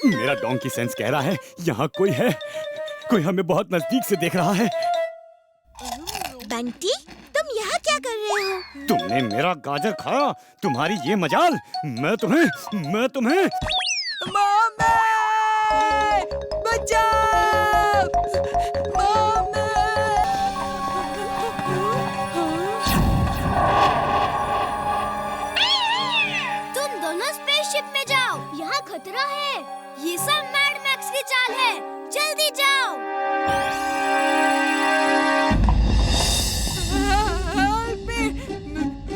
मेरा donkey sense कह रहा है यहाँ कोई है, कोई हमें बहुत नजदीक से देख रहा है। बंटी, तुम यहाँ क्या कर रहे हो? तुमने मेरा गाजर खाया, तुम्हारी ये मजाल। मैं तुम्हें मम्मी! बचाओ! मम्मी! तुम दोनों स्पेसशिप में जाओ, यहाँ खतरा है। ये सब मैड मैक्स की चाल है, जल्दी जाओ।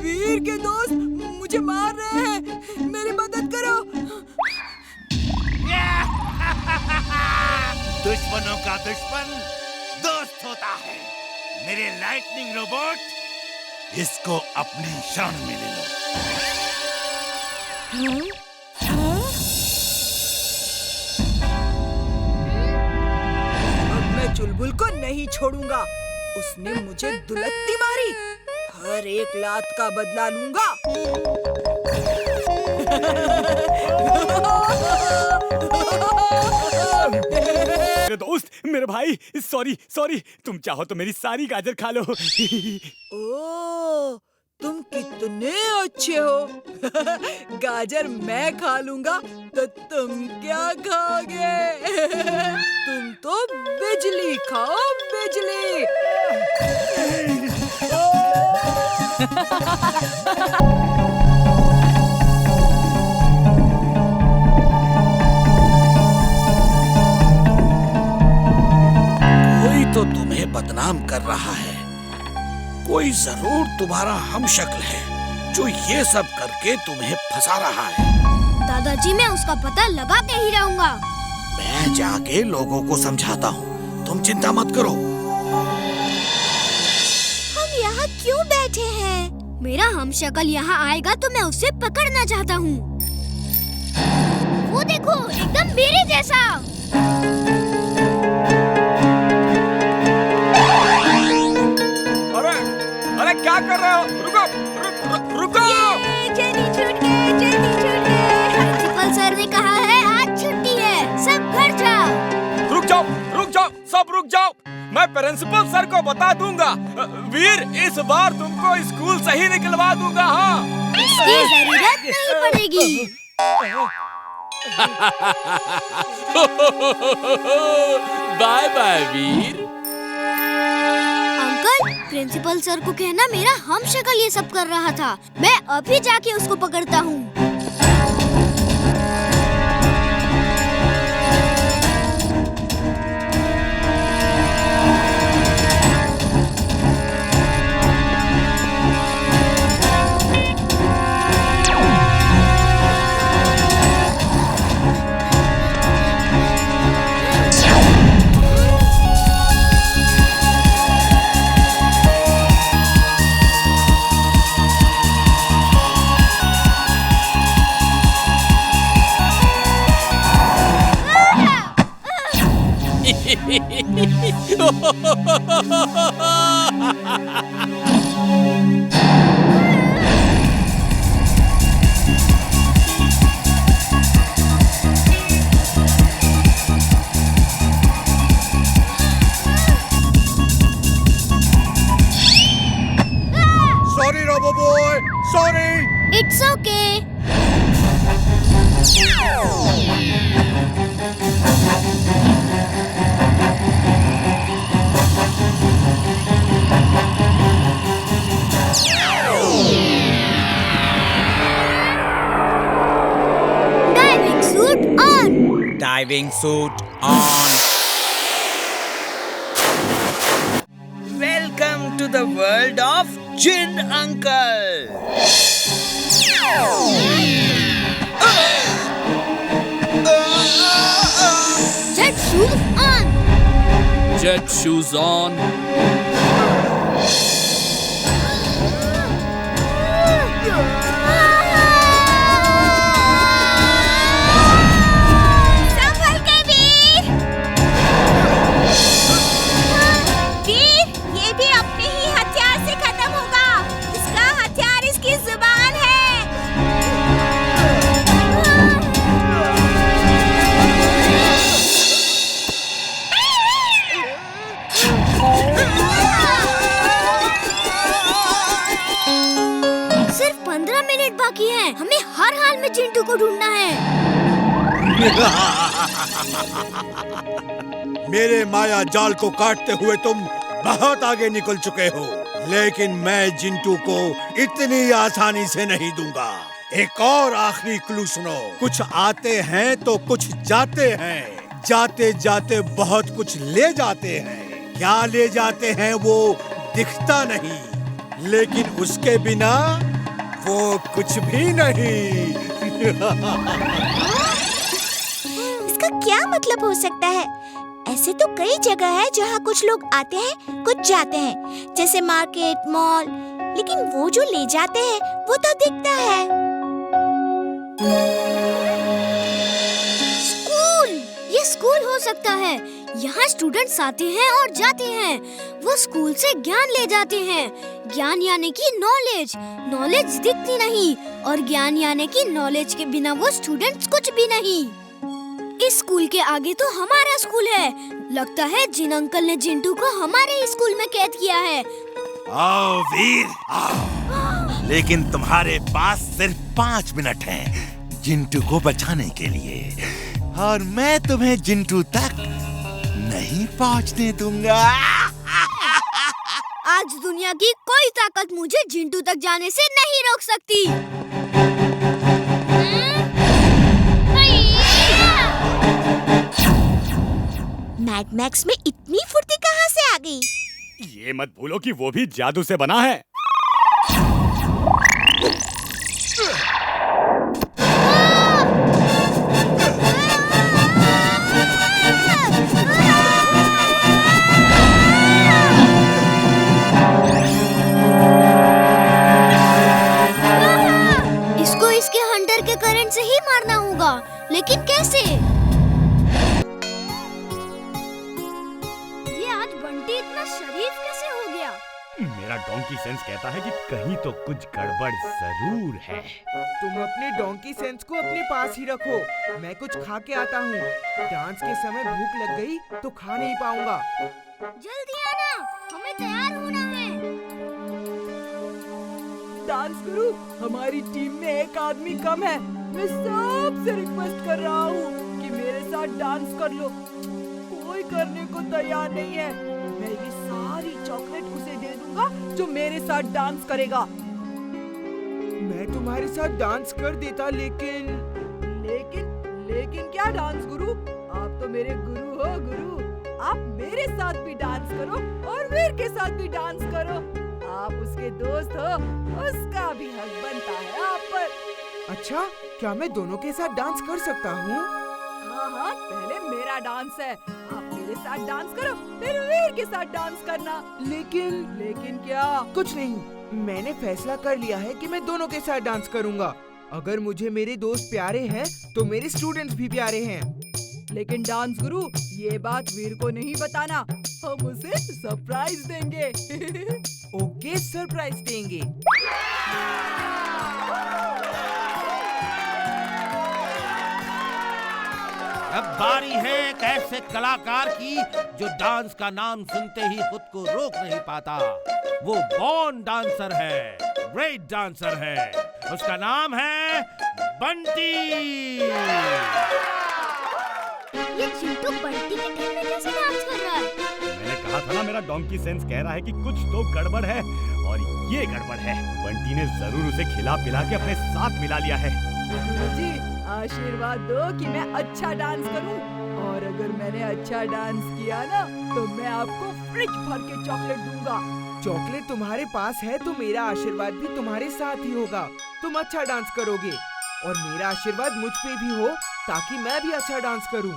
वीर के दोस्त मुझे मार रहे हैं, मेरी मदद करो। दुश्मनों का दुश्मन दोस्त होता है। मेरे लाइटनिंग रोबोट, इसको अपनी शरण में ले लो। अब मैं चुलबुल को नहीं छोड़ूंगा। उसने मुझे दुलत्ती मारी, हर एक लात का बदला लूंगा। मेरे दोस्त, मेरे भाई, सॉरी। तुम चाहो तो मेरी सारी गाजर खा लो। ओह, तुम कितने अच्छे हो। गाजर मैं खा लूंगा तो तुम क्या खाओगे? तुम तो बिजली खाओ, बिजली। कोई तो तुम्हें बदनाम कर रहा है। कोई जरूर तुम्हारा हमशक्ल है जो ये सब करके तुम्हें फंसा रहा है। दादाजी, मैं उसका पता लगा के ही रहूंगा। मैं जाके लोगों को समझाता हूँ, तुम चिंता मत करो। हम यहाँ क्यों बैठे हैं? मेरा हमशक्ल यहाँ आएगा तो मैं उसे पकड़ना चाहता हूँ। वो देखो, एकदम मेरे जैसा। अरे क्या कर रहे हो? रुको! जल्दी छूट गए। प्रिंसिपल सर ने कहा है आज छुट्टी है, सब घर जाओ। रुक जाओ, सब रुक जाओ। मैं प्रिंसिपल सर को बता दूंगा। वीर, इस बार तुमको स्कूल से ही निकलवा दूंगा। हाँ, इसकी जरूरत नहीं पड़ेगी। बाय बाय वीर। अंकल, प्रिंसिपल सर को कहना मेरा हमशक्ल ये सब कर रहा था। मैं अभी जाके उसको पकड़ता हूँ। Sorry robo boy, sorry. It's okay. Diving suit on. Diving suit on. Welcome to the world of Jin Uncle. Jet shoes on. Jet shoes on. संभल के वीर। वीर, ये भी अपने ही हथियार से खत्म होगा। इसका हथियार इसकी जुबान है। सिर्फ 15 मिनट बाकी हैं। हमें हर हाल में चिंटू को ढूंढना है। मेरे माया जाल को काटते हुए तुम बहुत आगे निकल चुके हो, लेकिन मैं चिंटू को इतनी आसानी से नहीं दूंगा। एक और आखिरी क्लू सुनो। कुछ आते हैं तो कुछ जाते हैं, जाते जाते बहुत कुछ ले जाते हैं। क्या ले जाते हैं वो दिखता नहीं, लेकिन उसके बिना वो कुछ भी नहीं। इसका क्या मतलब हो सकता है? ऐसे तो कई जगह है जहाँ कुछ लोग आते हैं कुछ जाते हैं, जैसे मार्केट, मॉल, लेकिन वो जो ले जाते हैं वो तो दिखता है। स्कूल, ये स्कूल हो सकता है। यहाँ स्टूडेंट्स आते हैं और जाते हैं। वो स्कूल से ज्ञान ले जाते हैं। ज्ञान यानी कि नॉलेज। नॉलेज दिखती नहीं, और ज्ञान यानी कि नॉलेज के बिना वो स्टूडेंट्स कुछ भी नहीं। इस स्कूल के आगे तो हमारा स्कूल है। लगता है जिन अंकल ने चिंटू को हमारे स्कूल में कैद किया है। आओ वीर, आओ। लेकिन तुम्हारे पास सिर्फ 5 मिनट हैं चिंटू को बचाने के लिए, और मैं तुम्हें चिंटू तक नहीं पहुंचने दूंगा। आज दुनिया की कोई ताकत मुझे चिंटू तक जाने से नहीं रोक सकती। मैड मैक्स में इतनी फुर्ती कहाँ से आ गई? ये मत भूलो कि वो भी जादू से बना है। इसको इसके हंटर के करंट से ही मारना होगा, लेकिन कैसे? ये आज बंटी इतना शरीफ कैसे हो गया? मेरा डोंकी सेंस कहता है कि कहीं तो कुछ गड़बड़ जरूर है। तुम अपने डोंकी सेंस को अपने पास ही रखो। मैं कुछ खा के आता हूँ। डांस के समय भूख लग गई तो खा नहीं पाऊंगा। जल्दी आना, हमें तैयार होना है। डांस गुरु, हमारी टीम में एक आदमी कम है। मैं सबसे रिक्वेस्ट कर रहा हूँ कि मेरे साथ डांस कर लो। कोई करने को तैयार नहीं है। मैं ये सारी चॉकलेट उसे दे दूंगा जो मेरे साथ डांस करेगा। मैं तुम्हारे साथ डांस कर देता, लेकिन क्या डांस गुरु? आप तो मेरे गुरु हो गुरु। आप मेरे साथ भी डांस करो और वीर के साथ भी डांस करो। आप उसके दोस्त हो, उसका भी हक बनता है आप पर। अच्छा, क्या मैं दोनों के साथ डांस कर सकता हूँ? हाँ, पहले मेरा डांस है। आप मेरे साथ डांस करो, फिर वीर के साथ डांस करना। लेकिन क्या? कुछ नहीं, मैंने फैसला कर लिया है कि मैं दोनों के साथ डांस करूँगा। अगर मुझे मेरे दोस्त प्यारे हैं तो मेरे स्टूडेंट्स भी प्यारे हैं। लेकिन डांस गुरु, ये बात वीर को नहीं बताना। हम उसे सरप्राइज देंगे। ओके, सरप्राइज देंगे। अब बारी है एक ऐसे कलाकार की जो डांस का नाम सुनते ही खुद को रोक नहीं पाता। वो बॉर्न डांसर है, ग्रेट डांसर है। उसका नाम है बंटी। ये चिंटू बंटी के टीम में कैसे डांस कर रहा है? मैंने कहा था ना, मेरा डोंकी सेंस कह रहा है कि कुछ तो गड़बड़ है, और ये गड़बड़ है। बंटी ने जरूर उसे खिला पिला के अपने साथ मिला लिया है। गुरुजी, आशीर्वाद दो कि मैं अच्छा डांस करूं, और अगर मैंने अच्छा डांस किया ना तो मैं आपको फ्रिज भर के चॉकलेट दूंगा। चॉकलेट तुम्हारे पास है तो मेरा आशीर्वाद भी तुम्हारे साथ ही होगा। तुम अच्छा डांस करोगे, और मेरा आशीर्वाद मुझ पे भी हो ताकि मैं भी अच्छा डांस करूं।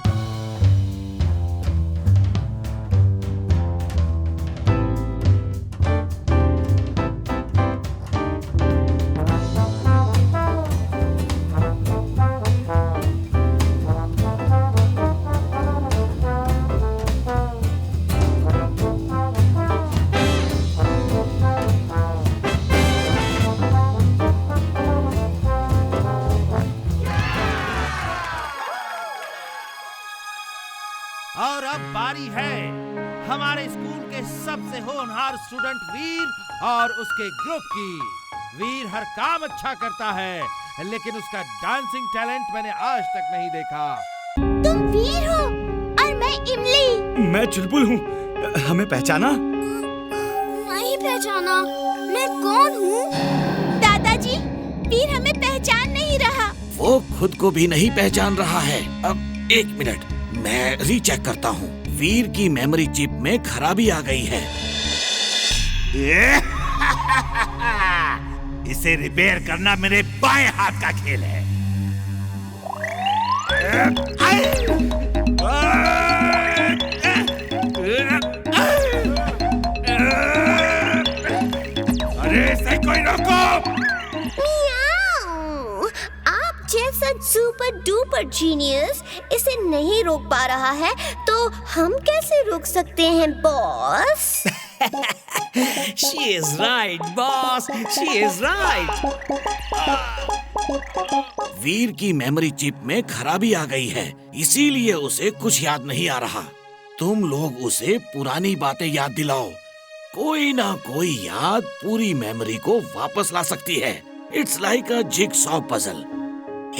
और अब बारी है हमारे स्कूल के सबसे होनहार स्टूडेंट वीर और उसके ग्रुप की। वीर हर काम अच्छा करता है, लेकिन उसका डांसिंग टैलेंट मैंने आज तक नहीं देखा। तुम वीर हो और मैं इमली। मैं चुलबुल हूँ, हमें पहचाना? नहीं पहचाना। मैं कौन हूँ? दादाजी, वीर हमें पहचान नहीं रहा। वो खुद को भी नहीं पहचान रहा है। अब 1 मिनट, मैं रीचेक करता हूँ। वीर की मेमोरी चिप में खराबी आ गई है। इसे रिपेयर करना मेरे बाएं हाथ का खेल है। अरे इसे कोई रोको! मियाऊ, आप जैसा सुपर डुपर जीनियस इसे नहीं रोक पा रहा है, तो हम कैसे रोक सकते हैं boss? She is right, boss. She is right. वीर की मेमोरी चिप में खराबी आ गई है, इसीलिए उसे कुछ याद नहीं आ रहा। तुम लोग उसे पुरानी बातें याद दिलाओ। कोई ना कोई याद पूरी मेमोरी को वापस ला सकती है। It's like a jigsaw puzzle.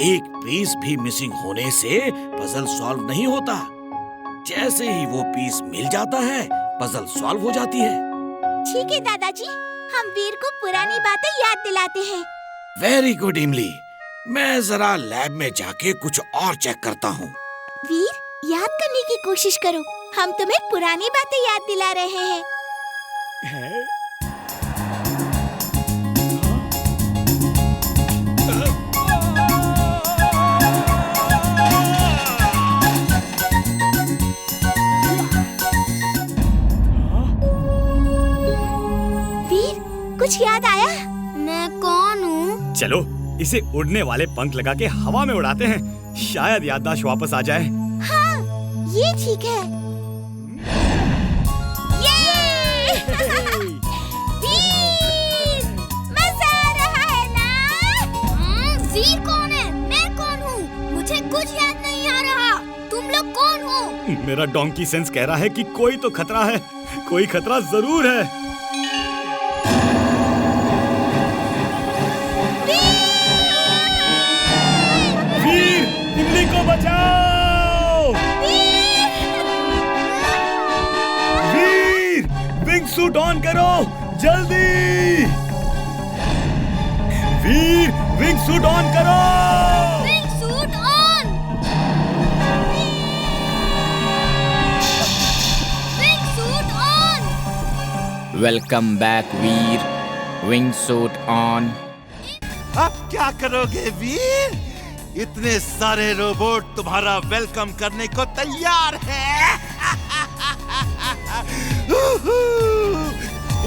एक पीस भी मिसिंग होने से पजल सॉल्व नहीं होता। जैसे ही वो पीस मिल जाता है, पजल सॉल्व हो जाती है। ठीक है दादाजी, हम वीर को पुरानी बातें याद दिलाते हैं। वेरी गुड इमली। मैं जरा लैब में जाके कुछ और चेक करता हूँ। वीर, याद करने की कोशिश करो, हम तुम्हें पुरानी बातें याद दिला रहे हैं। वीर, कुछ याद आया? मैं कौन हूँ? चलो इसे उड़ने वाले पंख लगा के हवा में उड़ाते हैं, शायद याददाश्त वापस आ जाए। हाँ, ये ठीक है। ये! वीर, मजा आ रहा है ना? वीर कौन है? मैं कौन हूँ? मुझे कुछ याद नहीं आ रहा। तुम लोग कौन हो? मेरा डोंकी सेंस कह रहा है कि कोई तो खतरा है, कोई खतरा जरूर है। वीर, इमली को बचाओ! वीर, विंग सूट ऑन करो, जल्दी! वीर, विंग सूट ऑन करो! Wing suit on! Wing suit on! Welcome back Veer, wing suit on. अब क्या करोगे वीर? इतने सारे रोबोट तुम्हारा वेलकम करने को तैयार है।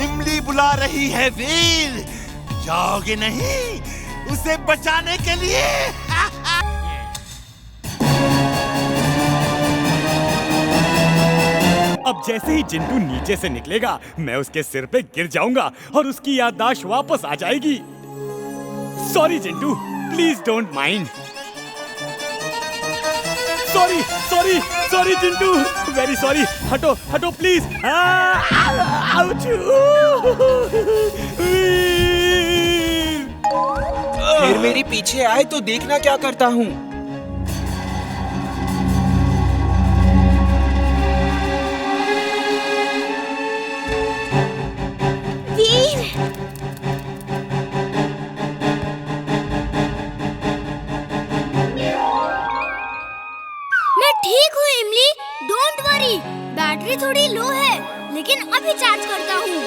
इमली बुला रही है वीर, जाओगे नहीं उसे बचाने के लिए? अब जैसे ही चिंटू नीचे से निकलेगा, मैं उसके सिर पे गिर जाऊंगा और उसकी याददाश्त वापस आ जाएगी। Sorry Chintu, please don't mind. Sorry sorry sorry Chintu, very sorry. हटो हटो प्लीज। फिर मेरे पीछे आए तो देखना क्या करता हूँ। वीर, मैं ठीक हूँ इमली, डोंट वरी। बैटरी थोड़ी लो है, लेकिन अभी चार्ज करता हूँ।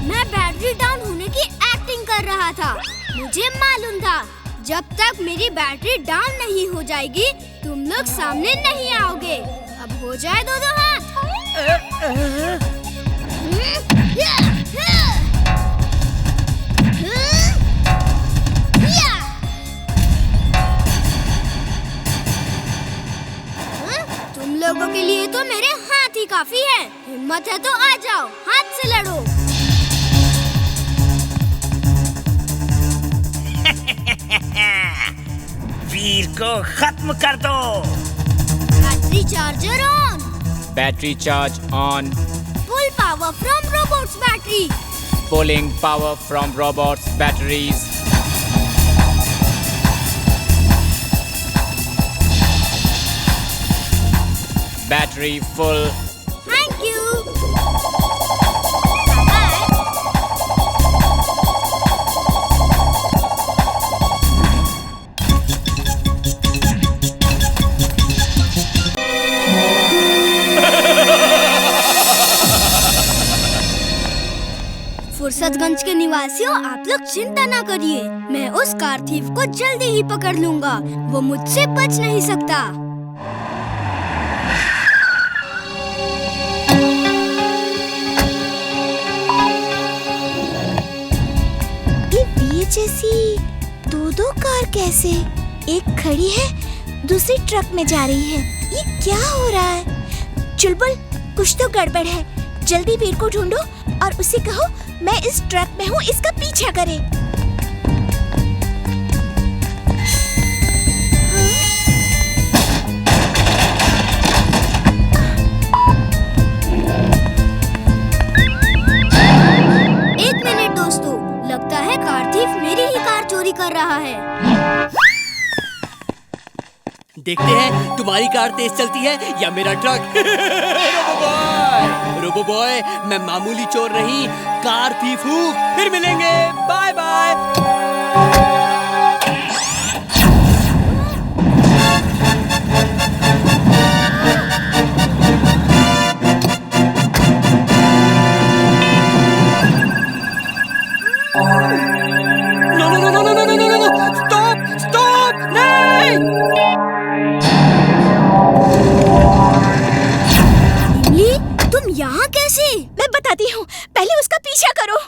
मैं बैटरी डाउन होने की एक्टिंग कर रहा था। मुझे मालूम था जब तक मेरी बैटरी डाउन नहीं हो जाएगी, तुम लोग सामने नहीं आओगे। अब हो जाए दो हाथ। तुम लोगों के लिए तो मेरे हाथ ही काफी है। हिम्मत है तो आ जाओ, हाथ से लड़ो। वीर को खत्म कर दो। Battery charger on. Battery charge on. Full power from robots battery. Pulling power from robots' batteries. Battery full. Thank you. Bye-bye. Fursatganj के निवासियों, आप लोग चिंता ना करिए, मैं उस कार थीफ को जल्दी ही पकड़ लूंगा। वो मुझसे बच नहीं सकता। ये वीर जैसी दो कार कैसे? एक खड़ी है, दूसरी ट्रक में जा रही है। ये क्या हो रहा है? चुलबुल, कुछ तो गड़बड़ है। जल्दी वीर को ढूंढो और उसे कहो मैं इस ट्रक में हूँ, इसका पीछा करे। एक मिनट दोस्तों, लगता है कार थीफ मेरी ही कार चोरी कर रहा है। देखते हैं तुम्हारी कार तेज चलती है या मेरा ट्रक। रोबो बॉय, मैं मामूली चोर नहीं, कार थीफ हूँ। फिर मिलेंगे, बाय बाय। स्टॉप, नहीं। इमली, तुम यहाँ कैसे? मैं बताती हूँ, पहले उसका पीछा करो।